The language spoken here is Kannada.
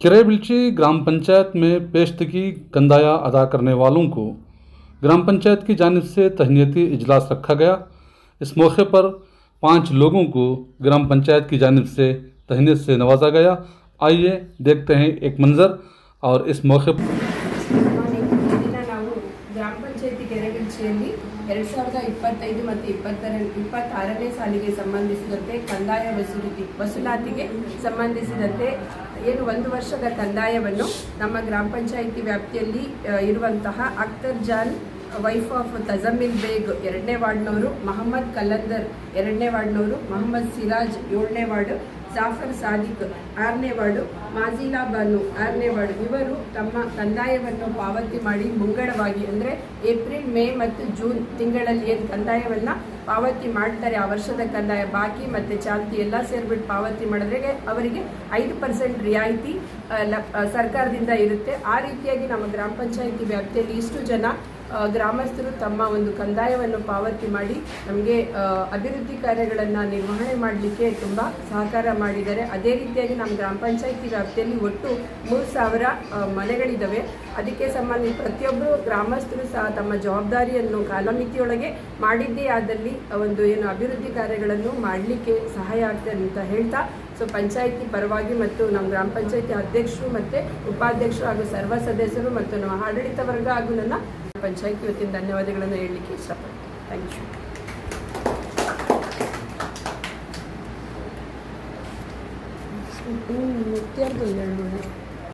किरेबिलची ग्राम पंचायत में पेशतगी कंदाया अदा करने वालों को ग्राम पंचायत की जानिब से तहनीती इजलास रखा गया। इस मौके पर 5 लोगों को ग्राम पंचायत की जानिब से तहनीत से नवाजा गया। आइए देखते हैं एक मंजर और इस मौके पर ಗ್ರಾಮ ಪಂಚಾಯತಿ ಕೆರೆಬಿಲ್ಚಿಯಲ್ಲಿ 2025 ಮತ್ತು 26ನೇ ಸಾಲಿಗೆ ಸಂಬಂಧಿಸಿದಂತೆ ಕಂದಾಯ ವಸೂಲಾತಿಗೆ ಸಂಬಂಧಿಸಿದಂತೆ ಏನು 1 ವರ್ಷದ ಕಂದಾಯವನ್ನು ನಮ್ಮ ಗ್ರಾಮ ಪಂಚಾಯಿತಿ ವ್ಯಾಪ್ತಿಯಲ್ಲಿ ಇರುವಂತಹ ಅಖ್ತರ್ ಜಾನ್ ವೈಫ್ ಆಫ್ ತಜಮಿಲ್ ಬೇಗ್ 2ನೇ ವಾರ್ಡ್ನವರು, ಮೊಹಮ್ಮದ್ ಕಲಂದರ್ 2ನೇ ವಾರ್ಡ್ನವರು, ಮೊಹಮ್ಮದ್ ಸಿರಾಜ್ 7ನೇ ವಾರ್ಡ್, ಜಾಫರ್ ಸಾದಿಕ್ 6ನೇ ವಾರ್ಡು, ಮಾಜಿಲಾ ಬಾನು 6ನೇ ವಾರ್ಡ್ ಇವರು ತಮ್ಮ ಕಂದಾಯವನ್ನು ಪಾವತಿ ಮಾಡಿ ಮುಂಗಡವಾಗಿ ಅಂದರೆ ಏಪ್ರಿಲ್, ಮೇ ಮತ್ತು ಜೂನ್ ತಿಂಗಳಲ್ಲಿ ಏನು ಕಂದಾಯವನ್ನು ಪಾವತಿ ಮಾಡ್ತಾರೆ, ಆ ವರ್ಷದ ಕಂದಾಯ ಬಾಕಿ ಮತ್ತು ಚಾಲ್ತಿ ಎಲ್ಲ ಸೇರಿಬಿಟ್ಟು ಪಾವತಿ ಮಾಡಿದ್ರೆ ಅವರಿಗೆ 5% ರಿಯಾಯಿತಿ ಸರ್ಕಾರದಿಂದ ಇರುತ್ತೆ. ಆ ರೀತಿಯಾಗಿ ನಮ್ಮ ಗ್ರಾಮ ಪಂಚಾಯಿತಿ ವ್ಯಾಪ್ತಿಯಲ್ಲಿ ಇಷ್ಟು ಜನ ಗ್ರಾಮಸ್ಥರು ತಮ್ಮ ಒಂದು ಕಂದಾಯವನ್ನು ಪಾವತಿ ಮಾಡಿ ನಮಗೆ ಅಭಿವೃದ್ಧಿ ಕಾರ್ಯಗಳನ್ನು ನಿರ್ವಹಣೆ ಮಾಡಲಿಕ್ಕೆ ತುಂಬ ಸಹಕಾರ ಮಾಡಿದ್ದಾರೆ. ಅದೇ ರೀತಿಯಾಗಿ ನಮ್ಮ ಗ್ರಾಮ ಪಂಚಾಯಿತಿ ವ್ಯಾಪ್ತಿಯಲ್ಲಿ ಒಟ್ಟು 3,000 ಮನೆಗಳಿದ್ದಾವೆ. ಅದಕ್ಕೆ ಸಂಬಂಧಿಸಿ ಪ್ರತಿಯೊಬ್ಬರು ಗ್ರಾಮಸ್ಥರು ಸಹ ತಮ್ಮ ಜವಾಬ್ದಾರಿಯನ್ನು ಕಾಲಮಿತಿಯೊಳಗೆ ಮಾಡಿದ್ದೇ ಆದಲ್ಲಿ ಒಂದು ಏನು ಅಭಿವೃದ್ಧಿ ಕಾರ್ಯಗಳನ್ನು ಮಾಡಲಿಕ್ಕೆ ಸಹಾಯ ಆಗ್ತದೆ ಅಂತ ಹೇಳ್ತಾ, ಸೊ ಪಂಚಾಯಿತಿ ಪರವಾಗಿ ಮತ್ತು ನಮ್ಮ ಗ್ರಾಮ ಪಂಚಾಯಿತಿ ಅಧ್ಯಕ್ಷರು ಮತ್ತು ಉಪಾಧ್ಯಕ್ಷರು ಹಾಗೂ ಸರ್ವ ಸದಸ್ಯರು ಮತ್ತು ನಮ್ಮ ಆಡಳಿತ ವರ್ಗ ಹಾಗೂ ನನ್ನ ಪಂಚಾಯಿತಿ ವತಿಯಿಂದ ಧನ್ಯವಾದಗಳನ್ನು ಹೇಳಲಿಕ್ಕೆ ಇಷ್ಟಪಡ್ತೀನಿ. Thank you.